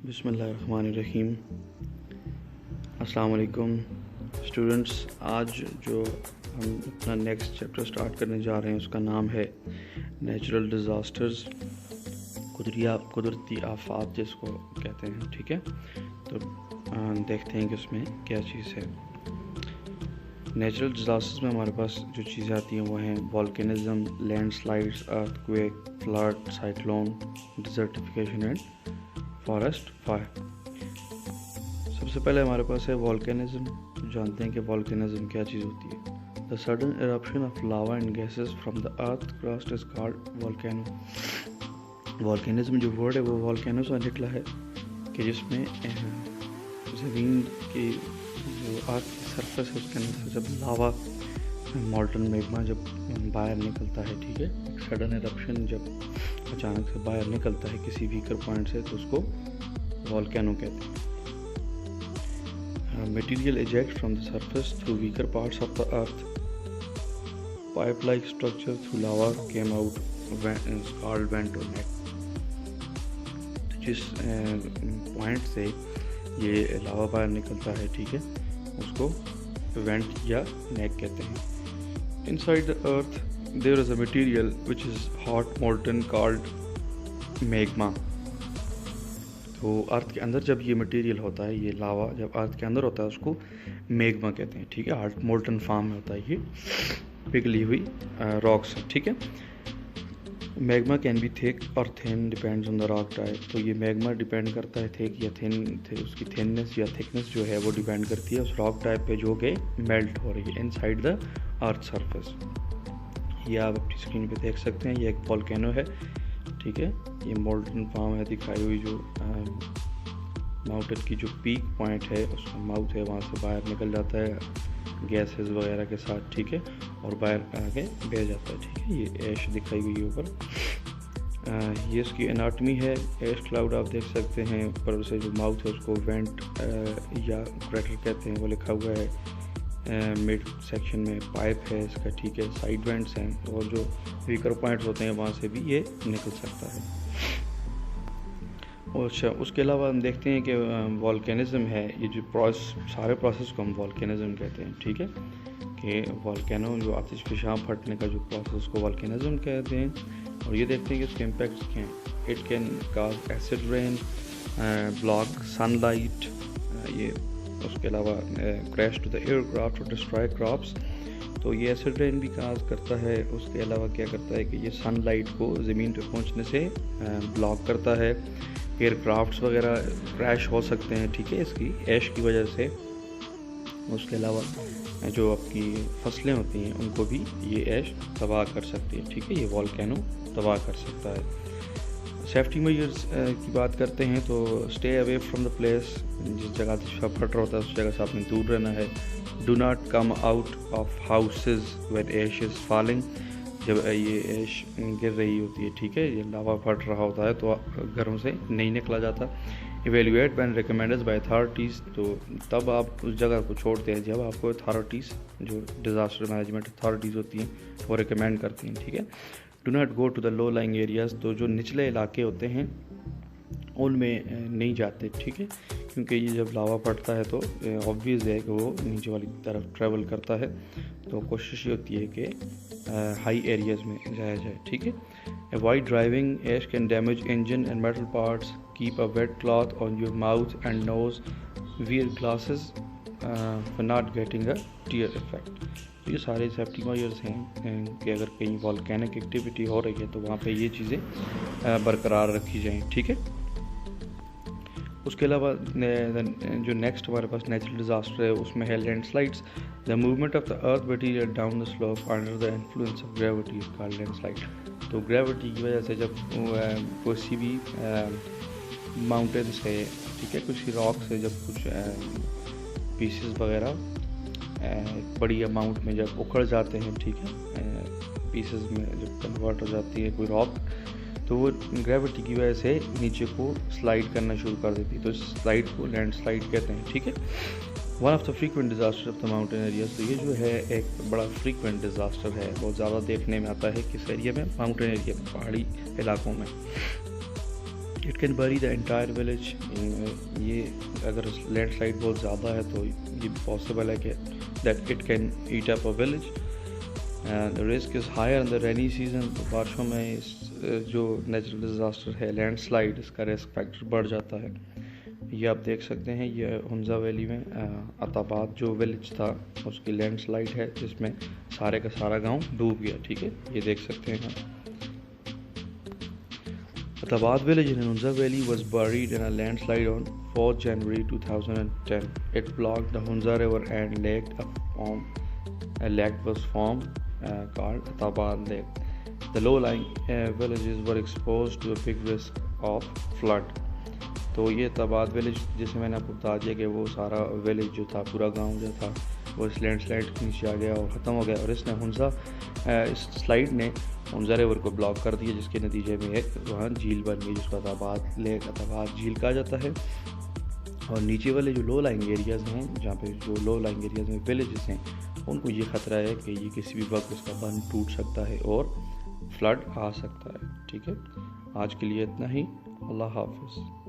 बिस्मिल्लाहिर्रहमानिर्रहीम। अस्सलाम वालेकुम स्टूडेंट्स। आज जो हम अपना नेक्स्ट चैप्टर स्टार्ट करने जा रहे हैं उसका नाम है नेचुरल डिज़ास्टर्स, कुदरती आफात जिसको कहते हैं। ठीक है, तो देखते हैं कि उसमें क्या चीज़ है। नेचुरल डिज़ास्टर्स में हमारे पास जो चीज़ें आती हैं वो हैं volcanism, landslides, earthquake, flood, cyclone, desertification and forest fire. सबसे पहले हमारे पास है वॉल्केनिज़म। जानते हैं कि वॉल्केनिज़म क्या चीज़ होती है। The sudden eruption of lava and gases from the earth crust is called volcano. Volcanism जो वर्ड है वो वॉल्केनो से निकला है कि जिसमें ज़मीन की जो अर्थ की सरफेस है उसके अंदर से जब लावा मॉल्टन मैग्मा जब बाहर निकलता है, ठीक है, सडन इरप्शन जब अचानक से बाहर निकलता है किसी वीकर पॉइंट से, तो उसको वॉल्केनो कहते हैं। Material eject from the surface through weaker parts of the earth, pipe like structure through lava came out called went और नेक। जिस पॉइंट से ये लावा बाहर निकलता है, ठीक है, उसको वेंट या नेक कहते हैं। Inside the earth there is a material which is hot molten called magma। तो अर्थ के अंदर जब ये मटेरियल होता है, ये लावा जब अर्थ के अंदर होता है उसको मैग्मा कहते हैं। ठीक है, हॉट मोल्टन फॉर्म में होता है ये पिघली हुई रॉक्स। ठीक है, मैग्मा कैन बी थिक और thin, depends on the rock type. तो ये मैग्मा डिपेंड करता है थिक या थिन, उसकी थिननेस या थिकनेस जो है वो डिपेंड करती है उस रॉक टाइप पे जो कि मेल्ट हो रही है इनसाइड द अर्थ सरफेस। ये आप अपनी स्क्रीन पे देख सकते हैं, ये एक वॉल्केनो है। ठीक है, ये मोल्टन फॉर्म है दिखाई हुई, जो माउंटेन की जो पीक पॉइंट है उसका माउथ है, वहाँ से बाहर निकल जाता है गैसेस वगैरह के साथ। ठीक है, और बाहर आगे बह जाता है। ठीक है, ये ऐश दिखाई हुई है ऊपर। ये इसकी एनाटमी है। ऐश क्लाउड आप देख सकते हैं, ऊपर से जो माउथ है उसको वेंट या क्रेटर कहते हैं, वो लिखा हुआ है। मिड सेक्शन में पाइप है इसका। ठीक है, साइड वेंट्स हैं और जो वीकर पॉइंट्स होते हैं वहाँ से भी ये निकल सकता है। और अच्छा, उसके अलावा हम देखते हैं कि वॉल्केनिज़म है, ये जो सारे प्रोसेस को हम वॉल्केनिज़म कहते हैं। ठीक है, कि वॉल्केनो जो आतिश फिशां फटने का जो प्रोसेस को वॉल्केनिज़म कहते हैं। और ये देखते हैं कि उसके इम्पैक्ट्स क्या हैं। It can cause acid rain, block sunlight, ये उसके अलावा क्रैश टू द एयरक्राफ्ट और डिस्ट्रॉय क्रॉप्स। तो ये एसिड रेन भी काज करता है। उसके अलावा क्या करता है कि ये सनलाइट को ज़मीन पे पहुंचने से ब्लॉक करता है। एयरक्राफ्ट्स वगैरह क्रैश हो सकते हैं, ठीक है, इसकी ऐश की वजह से। उसके अलावा जो आपकी फसलें होती हैं उनको भी ये ऐश तबाह कर सकती है। ठीक है, ये वॉल्केनो तबाह कर सकता है। सेफ्टी मेजर्स की बात करते हैं तो stay away from the place. जिस जगह से फट रहा होता है उस जगह से आपने दूर रहना है। Do not come out of houses when ash is falling. जब ये ऐश गिर रही होती है, ठीक है, ये लावा फट रहा होता है, तो घरों से नहीं निकला जाता। Evaluate when recommended by authorities. तो तब आप उस जगह को छोड़ते हैं जब आपको अथॉरिटीज़, जो डिज़ास्टर मैनेजमेंट अथॉरिटीज़ होती हैं, वो रिकमेंड करती हैं। ठीक है, do not go to the low lying areas. तो जो निचले इलाके होते हैं उनमें नहीं जाते। ठीक है, क्योंकि ये जब लावा फटता है तो ऑब्वियस है कि वो नीचे वाली तरफ ट्रैवल करता है। तो कोशिश ये होती है कि हाई एरियाज़ में जाया जाए। ठीक है, avoid driving, ash can damage engine and metal parts. Keep a wet cloth on your mouth and nose. Wear glasses for not getting a tear effect. तो ये सारे सेफ्टी मेजर्स हैं कि अगर कहीं वॉल्केनिक एक्टिविटी हो रही है तो वहाँ पे ये चीज़ें बरकरार रखी जाएँ। ठीक है, उसके अलावा जो नेक्स्ट हमारे पास नेचुरल डिज़ास्टर है उसमें है landslides. The movement of the earth material down the slope under the influence of gravity is called landslide. तो ग्रेविटी की वजह से जब किसी भी माउंटेन से, ठीक है, कुछ रॉक से जब कुछ पीसेस वगैरह बड़ी अमाउंट में जब उखड़ जाते हैं, ठीक है, पीसेस में जब कन्वर्ट हो जाती है कोई रॉक, तो वो ग्रेविटी की वजह से नीचे को स्लाइड करना शुरू कर देती है। तो इस स्लाइड को लैंडस्लाइड कहते हैं। ठीक है, one of the frequent disaster of the mountain areas. तो ये जो है एक बड़ा फ्रीक्वेंट डिज़ास्टर है, बहुत ज़्यादा देखने में आता है किस एरिया में, माउंटेन एरिया में, पहाड़ी इलाकों में। इट कैन बरी द एंटायर विलेज। ये अगर लैंडस्लाइड बहुत ज़्यादा है तो ये पॉसिबल है कि that it can eat up a village. The risk is higher in the rainy season. बारिशों में इस जो नेचुरल डिज़ास्टर है लैंडस्लाइड, इसका रिस्क फैक्टर बढ़ जाता है। ये आप देख सकते हैं, ये हमजा वैली में अताबाद जो विलेज था उसकी लैंडस्लाइड है जिसमें सारे का सारा गांव डूब गया। ठीक है, ये देख सकते हैं आप। Atabad village in Hunza Valley was buried in a landslide on 4th January 2010. It blocked the Hunza River and a lake was formed called Atabad Lake. The low-lying villages were exposed to a big risk of flood. तो ये Attabad village जैसे मैंने आपको बता दिया कि वो सारा विलेज जो था, पूरा गांव जो था, वो इस लैंडस्लाइड के नीचे आ गया और ख़त्म हो गया। और इसने इस स्लाइड ने हुंजा रिवर को ब्लॉक कर दिया, जिसके नतीजे में एक वहाँ झील बन गई जिसको अताबाद लेक, अताबाद झील कहा जाता है। और नीचे वाले जो लो लाइंग एरियाज़ हैं, जहाँ पे जो लो लाइंग एरियाज़ में विलेजेस हैं, उनको ये ख़तरा है कि ये किसी भी वक्त इसका बंद टूट सकता है और फ्लड आ सकता है। ठीक है, आज के लिए इतना ही। अल्लाह हाफ़िज़।